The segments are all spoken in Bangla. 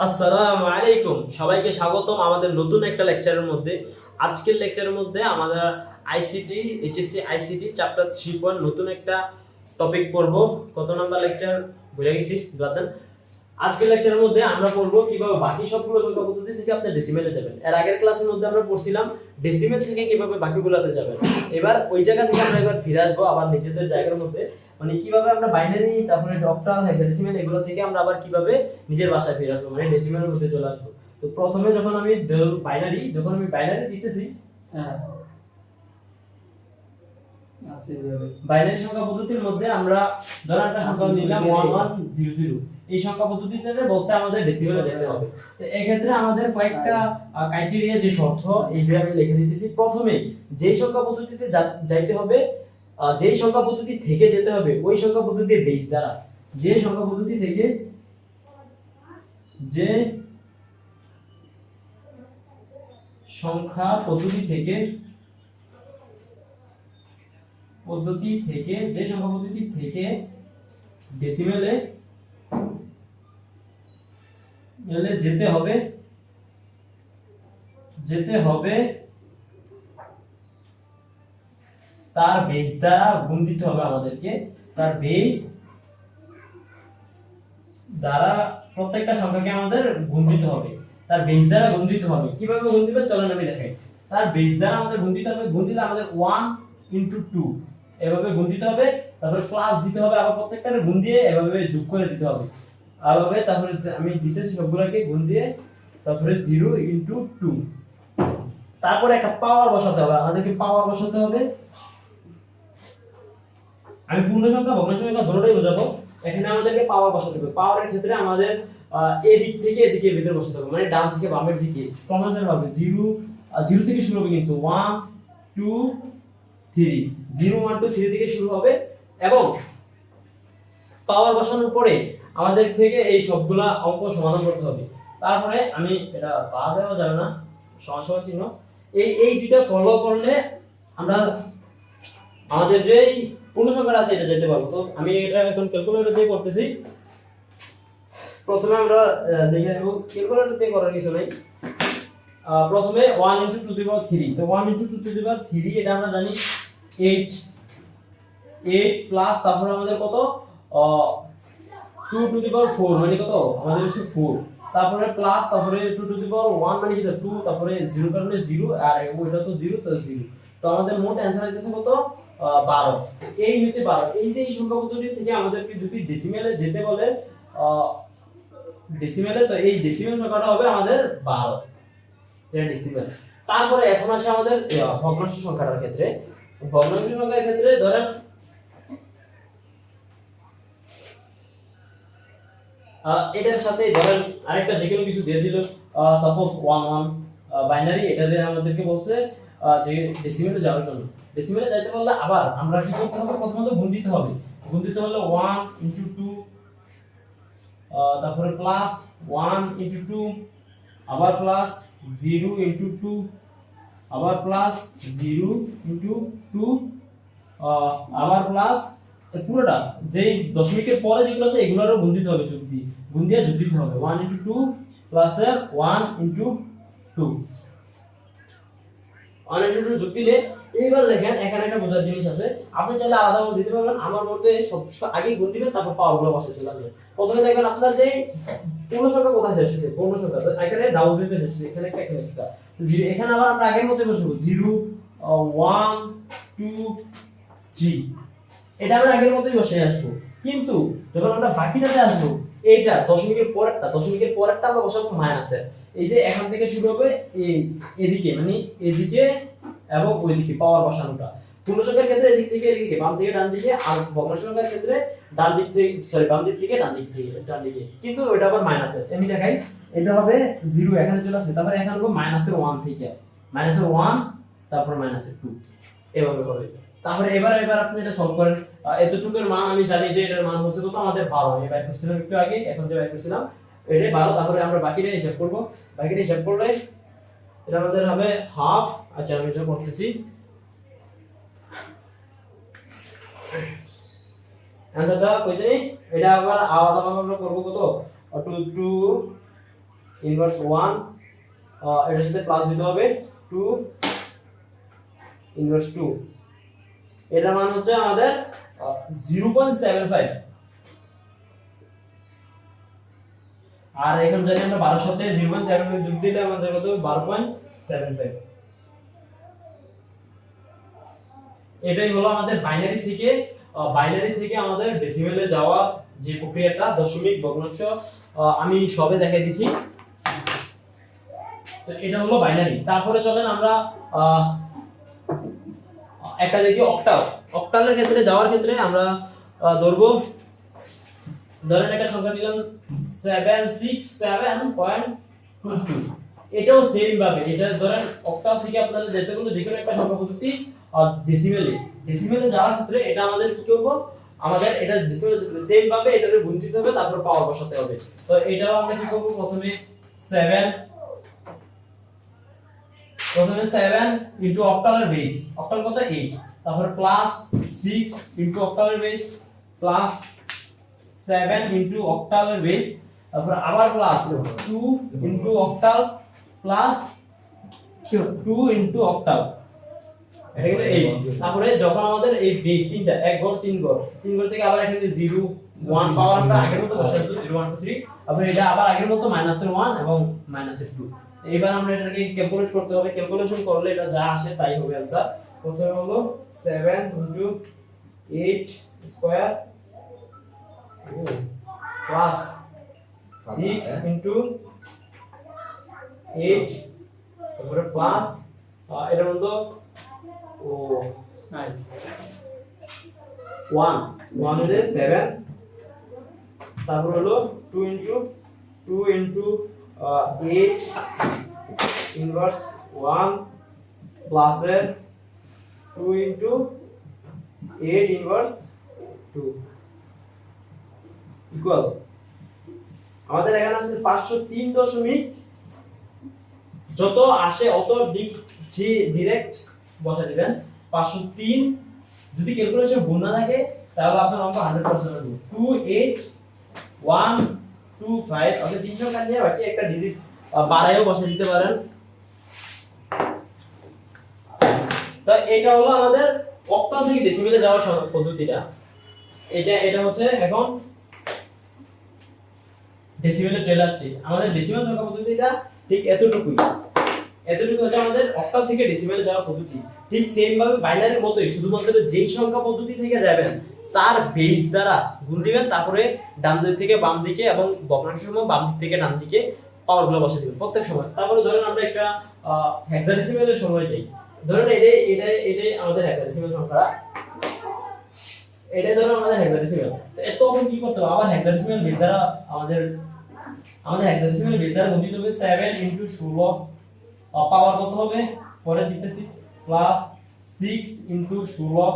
আসসালামু আলাইকুম, সবাইকে স্বাগতম আমাদের নতুন একটা লেকচারের মধ্যে। আজকের লেকচারের মধ্যে আমরা আইসিটি এইচএসসি আইসিটি চ্যাপ্টার 3 নতুন একটা টপিক পড়ব। কত নাম্বার লেকচার বুঝে গেছি বাদান। আজকের লেকচারের মধ্যে আমরা পড়বো কিভাবে বাকি সবগুলো সংখ্যা পদ্ধতি থেকে আপনি ডেসিমেলে যাবেন। এর আগের ক্লাসের মধ্যে আমরা পড়ছিলাম ডেসিমেল থেকে কিভাবে বাকিগুলোতে যাবেন। এবার ওই জায়গা থেকে আমরা এবার ফিরে আসবো আবার নিজেদের জায়গার মধ্যে, মানে কিভাবে আমরা বাইনারি তারপরে অক্টাল হেক্সাডেসিমেল এগুলো থেকে আমরা আবার কিভাবে নিজের বাসায় ফিরে আসবো, মানে ডেসিমেলের মধ্যে চলে আসবো। তো প্রথমে যখন আমি বাইনারি দিতেছি, বাইনারি সংখ্যা পদ্ধতির মধ্যে আমরা ধর একটা সংখ্যা নিলাম 1100, এই সংখ্যা পদ্ধতিতে বলছে আমাদের ডেসিমেলে যেতে হবে। তো এই ক্ষেত্রে আমাদের কয়েকটা ক্রাইটেরিয়া যে শর্ত এইগুলো আমি লিখে দিতেছি। প্রথমে যেই সংখ্যা পদ্ধতিতে যাইতে হবে, যেই সংখ্যা পদ্ধতি থেকে যেতে হবে ওই সংখ্যা পদ্ধতির বেস দ্বারা, যে সংখ্যা পদ্ধতি থেকে যে সংখ্যা পদ্ধতি থেকে ডেসিমেলে যেতে হবে তার বেস দ্বারা গুণ দিতে হবে আমাদেরকে। তার বেস দ্বারা প্রত্যেকটা সংখ্যাকে আমাদের গুণ দিতে হবে, তার বেস দ্বারা গুণ দিতে হবে। কিভাবে গুণ দিবেন চলেন আমি দেখাই। তার বেস দ্বারা আমাদের গুণ দিতে হবে, গুণ দিলে আমাদের 1 * 2 এভাবে গুণ দিতে হবে। তারপরে প্লাস দিতে হবে, আবার প্রত্যেকটারে গুণ দিয়ে এভাবে যোগ করে দিতে হবে এভাবে। তারপরে আমি দিতেছি সবগুলোকে গুণ দিয়ে, তারপরে 0 * 2, তারপরে একটা পাওয়ার বসাতে হবে, আমাদেরকে পাওয়ার বসাতে হবে। আমি পূর্ণ সংখ্যা ভগ্ন সংখ্যা দুটোই বোঝাবো। এখানে আমাদেরকে পাওয়ার বসাতে হবে। পাওয়ারের ক্ষেত্রে আমাদের এদিক থেকে এদিকের ভিতরে বসাতে হবে, মানে ডান থেকে বামের দিকে ক্রমানুসারে ভাবে। 0 থেকে শুরু হবে, কিন্তু 1 2 3, 0 1 2 3 থেকে শুরু হবে। এবং পাওয়ার বসানোর পরে আমাদের থেকে এই সবগুলা অঙ্ক সমাধান করতে হবে। তারপরে আমি এটা বাদ দেওয়া যাবে না, সমান চিহ্ন, এই দুইটা ফলো করলে আমরা আমাদের যেই পূর্ণ সংখ্যা আছে এটা যেতে পারবো। তো আমি এটা এখন ক্যালকুলেটর দিয়ে করতেছি। প্রথমে আমরা দেখে নেব, ক্যালকুলেটর দিয়ে করার কিছু নাই। প্রথমে 1 * 2 ^ 3, তো 1 * 2 ^ 3 এটা আমরা জানি 8 প্লাস তারপরে আমাদের কত 2 ^ 4 মানে কত আমাদের হচ্ছে 4, তারপরে প্লাস তারপরে 2 ^ 1 মানে কি 2, তারপরে 0 কারণে 0 আর ওইটা তো 0 তো 0। তো আমাদের মোট অ্যানসার হইতেছে কত 12। এই হইতে 12। এই যে এই সংখ্যা পদ্ধতি থেকে আমাদেরকে যদি ডেসিমেলে যেতে বলে, ডেসিমেলে, তো এই ডেসিমেল সংখ্যাটা হবে আমাদের 12, এটা ডেসিমেল। তারপরে এখন আসে আমাদের ভগ্নাংশ সংখ্যাটার ক্ষেত্রে। ভগ্নাংশ সংখ্যার ক্ষেত্রে ধরেন এটার সাথে ধরেন আরেকটা যে কোনো কিছু দিয়ে দিল, সাপোজ 1 1 বাইনারি, এটা দিয়ে আমাদেরকে বলছে যে ডেসিমেলে যাওয়ার জন্য। ডেসিমেলে যাইতে বললে আবার আমরা কি করতে হবে, প্রথমত গুণ দিতে হবে। গুণ দিতে হলে 1 * 2, তারপরে প্লাস 1 * 2, আবার প্লাস 0 * 2, আবার প্লাস 0 * 2, আবার প্লাস পুরোটা যেই দশমিকের পরে যেগুলো আছে এগুলোরও গুণ দিতে হবে, যোগ দিয়ে যোগ দিতে হবে। 1 * 2 প্লাস 1 * 2, 1 * 2 যোগ দিলে এইবার দেখেন এখানে একটা বোঝার জিনিস আছে। আপনি চাইলে আলাদা করে দিতে পারবেন, আমার মতে সবসময় আগে গুণ দিবেন তারপর পাওয়ারগুলো বসাতে চলে আসবে। প্রথমে দেখবেন আপনার যে পূর্ণ সংখ্যা কোথায় শেষ হচ্ছে, পূর্ণ সংখ্যা তো এখানে ডাবল জিরো শেষ হচ্ছে, এখানে একটা 0, এখানে আবার আমরা আগের মতই বসাবো 0 1 2 3, এটা আমরা আগের মতই বসে আসবো। কিন্তু যখন আমরা বাকিটাতে আসবো, এইটা দশমিকের পরেরটা আমরা বসাবো মাইনাসের। এই যে এখান থেকে শুরু হবে এদিকে, মানে এদিকে এবং ওইদিকে পাওয়ার বসানোটা। পূর্ণ সংখ্যার ক্ষেত্রে এদিক থেকে এদিকে, বাম থেকে ডান দিকে, আর ভগ্ন সংখ্যার ক্ষেত্রে বাম দিক থেকে ডান দিকে, কিন্তু ওইটা আবার মাইনাসের। আমি দেখাই, এটা হবে 0 এখানে চলে আসছে, তারপরে এখানে হবে -1 থেকে -1, তারপর -2, এভাবে হবে। তারপরে এবার আপনি এটা সলভ করেন। এতটুকুর মান আমি জানি যে এটার মান হচ্ছে কত আমাদের 12, আমি বাইর করছিলাম একটু আগে, এখন যে বাইর করছিলাম এটা 12। তারপরে আমরা বাকিটা হিসাব করব। বাকিটা হিসাব করলে এটা আমাদের হবে হাফ। আচ্ছা আমি এটা করতেছি, অ্যানসারটা কই জানি, এটা আবার আলাদা ভাবে আমরা করব কত 2 ইনভার্স 1 এটার সাথে প্লাস দিতে হবে 2 ইনভার্স 2। এটার মান হচ্ছে আমাদের 0.75। আর এখন জানি আমরা 12 সাথে 0.75 যোগ দিলে আমাদের কত হবে 12.75। এটাই হলো আমাদের বাইনারি থেকে আমাদের ডেসিমেলে যাওয়া যে প্রক্রিয়াটা, দশমিক, ভগ্নাংশ আমি সবে দেখাই দিছি। তো এটা হলো বাইনারি। তারপরে চলেন আমরা একটা দেখি অক্টাল। অক্টালের ক্ষেত্রে যাওয়ার ক্ষেত্রে আমরা ধরেন একটা সংখ্যা নিলাম 767.22। এটাও সেম ভাবে, এটা ধরেন অক্টাল থেকে আপনারা যেতেগুলো যে কোনো একটা সংখ্যা পদ্ধতি ডেসিমেলে যাওয়ার ক্ষেত্রে এটা আমাদের কি করব, আমাদের এটা ডেসিমেলে সেম ভাবে এটারে গুণ দিতে হবে, তারপর পাওয়ার বসাতে হবে। তো এটাও আমরা কি করব, প্রথমে 7 ইনটু অক্টালের বেস, অক্টাল কত 8, তারপর প্লাস 6 ইনটু অক্টালের বেস প্লাস 7 ইনটু অক্টালের বেস, তারপর আবার plus 2 into octal plus 2 into octal, এটা কিন্তু 8। তারপরে যখন আমাদের এই বেস তিনটা এক ঘর তিন ঘর থেকে আবার এখানে 0 1 পাওয়ার আমরা আগের মতো বসাই দিই 0 1 2 3, তারপরে এটা আবার আগের মতো -1 এবং -2। এবার আমরা এটাকে ক্যালকুলেট করতে হবে। ক্যালকুলেশন করলে এটা যা আসে তাই হবে आंसर। প্রথমে হলো 7 ইনটু 8 স্কয়ার প্লাস 6 ইনটু 8, তারপরে প্লাস এটার মধ্যে 1 হলে 7, তারপর হলো 2 ইনটু 8 ইনভার্স 1 প্লাস এর 2 ইনটু 8 ইনভার্স 2 ইকুয়াল আমাদের এখানে আছে 503 দশমিক, যত আসে অত ডাইরেক্ট বসা দিবেন 503। যদি ক্যালকুলেশন ভুল না থাকে তাহলে আপনার অঙ্ক 100% হবে। 28125 আপনি 3 সংখ্যা নিয়ে বাকি একটা ডিজিট বাড়ায়ও বসা দিতে পারেন। তো এটা হলো আমাদের অক্টাল থেকে ডেসিমেলে যাওয়ার পদ্ধতিটা। এটা হচ্ছে এখন ডেসিমেলে চলে আসছে। আমাদের ডেসিমেল সংখ্যা পদ্ধতিটা ঠিক এতটুকুই হচ্ছে আমাদের অক্টাল থেকে ডেসিমেলে যাওয়ার পদ্ধতি। ঠিক সেম ভাবে বাইনারির মতোই, শুধুমাত্র যেই সংখ্যা পদ্ধতি থেকে যাবেন তার বেস দ্বারা গুণ দিবেন, তারপরে ডান দিক থেকে বাম দিকে এবং ভগ্নাংশের সময় বাম দিক থেকে ডান দিকে পাওয়ারগুলো বসিয়ে দিবেন প্রত্যেক সময়। তারপরে ধরেন আমরা একটা হেক্সাডেসিমেলের সময় যাই, ধরেন এটাই আমাদের হেক্সাডেসিমেল সংখ্যা, এটাই ধরো আমাদের হেক্সাডেসিমেল। তো তখন কি করতে হবে, আবার হেক্সাডেসিমেল বেস দ্বারা আমাদের হেক্সাডেসিমেল বেস দ্বারা গুণ দিতে হবে। 7 ইনটু 16 পাওয়ার কত হবে পরে দিতেছি, প্লাস 6 ইনটু 16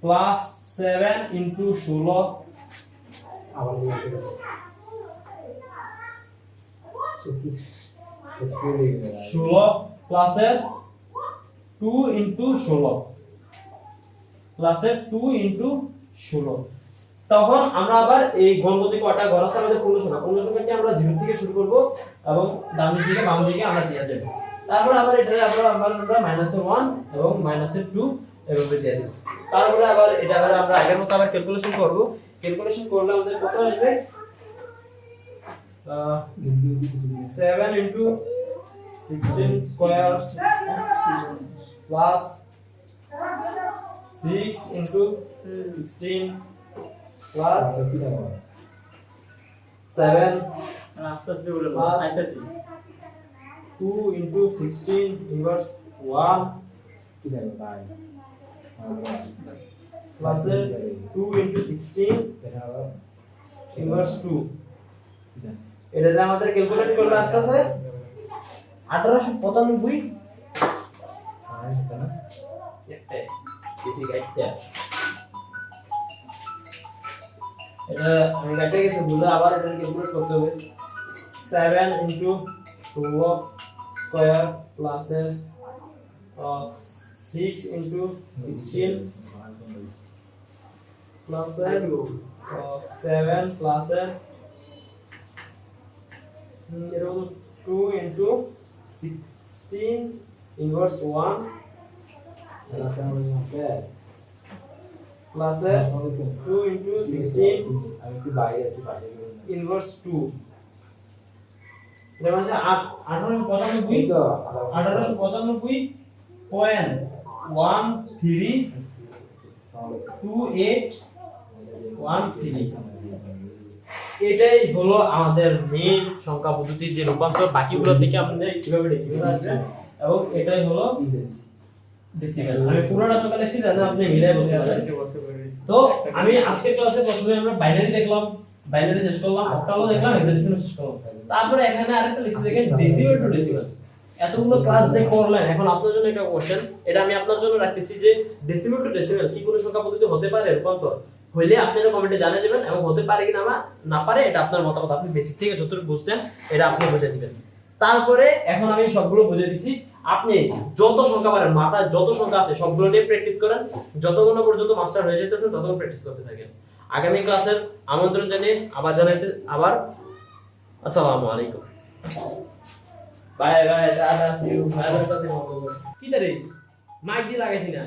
প্লাস 7 ইনটু 16 আবার 16 প্লাসের 2 ইনটু 16 প্লাসের 2 ইনটু 16। তখন আমরা আবার এই গণপতি কয়টা ঘর আছে আমাদের পূর্ণ সংখ্যাটি আমরা 0 থেকে শুরু করব এবং ডান দিক থেকে বাম দিকে আমরা দিয়ে যাব। তারপর আবার এটা আমরা -1 এবং -2 এভাবে দিয়ে দেব। তারপরে আবার এটা আমরা আগের মতো আবার ক্যালকুলেশন করব। ক্যালকুলেশন করলে আমাদের কত আসবে, 7 into 16 square plus 6 into 16 plus 7 আস্তে বলে আইতাছি 2 ইনটু 16 ইনভার্স 1 কি দেব ভাই প্লাস 2 ইনটু 16 ইনভার্স 2। এটা আমাদের ক্যালকুলেট করলে আসছে 1895। আর এটা না বেশি গাইডটা এটা আমি কাটে গেছে ভুলে, আবার এটা ক্যালকুলেট করতে হবে। 7 into 16 square plus 6 into 16 plus 7 plus এটা হলো 2 ইনটু 16 ইনভার্স 1 প্লাস 2 ইনটু 16 আমি একটু বাইরে আছি বাইরে ইনভার্স 2 এটা মানে 1895 তো 1895.2813 এটাই হলো আমাদের মেইন সংখ্যা পদ্ধতির যে রূপান্তর, বাকিগুলো থেকে আমাদের কিভাবে ডেসিমেল আসবে এবং এটাই হলো ডেসিমেল। আমি পুরোটা তো লিখছি যাতে আপনি মিলাই বুঝতে পারেন। তো আমি আজকের ক্লাসে প্রথমে আমরা বাইনারি দেখলাম, বাইনারি শেষ করলাম, অক্টালও দেখলাম, হেক্সাডেসিমাল শেষ করলাম। তারপরে এখানে আরেকটা লিখছি দেখেন ডেসিমেল টু ডেসিমেল। এতগুলো ক্লাস যে করলেন, এখন আপনার জন্য একটা কোশ্চেন, এটা আমি আপনার জন্য রাখতেছি যে ডেসিমেল টু ডেসিমেল কি কোনো সংখ্যা পদ্ধতি হতে পারে রূপান্তর? হইলে আপনারা কমেন্টে জানিয়ে যাবেন, এবং হতে পারে কিনা না পারে এটা আপনার মতামত, আপনি বেসিক থেকে যতটুকু বুঝছেন এটা আপনি বুঝে দিবেন। তারপরে এখন আমি সবগুলো বুঝিয়ে দিছি, আপনি যত সংখ্যা পারেন, মাথায় যত সংখ্যা আছে সবগুলো নিয়ে প্র্যাকটিস করেন, যতক্ষণ পর্যন্ত মাস্টার হয়ে যেতেছেন ততক্ষণ প্র্যাকটিস করতে থাকেন। আগামী ক্লাসের আমন্ত্রণ জানিয়ে আবার আসসালামু আলাইকুম, bye bye, tata, see you. কি তারে মাইক দিয়ে লাগাইছি না।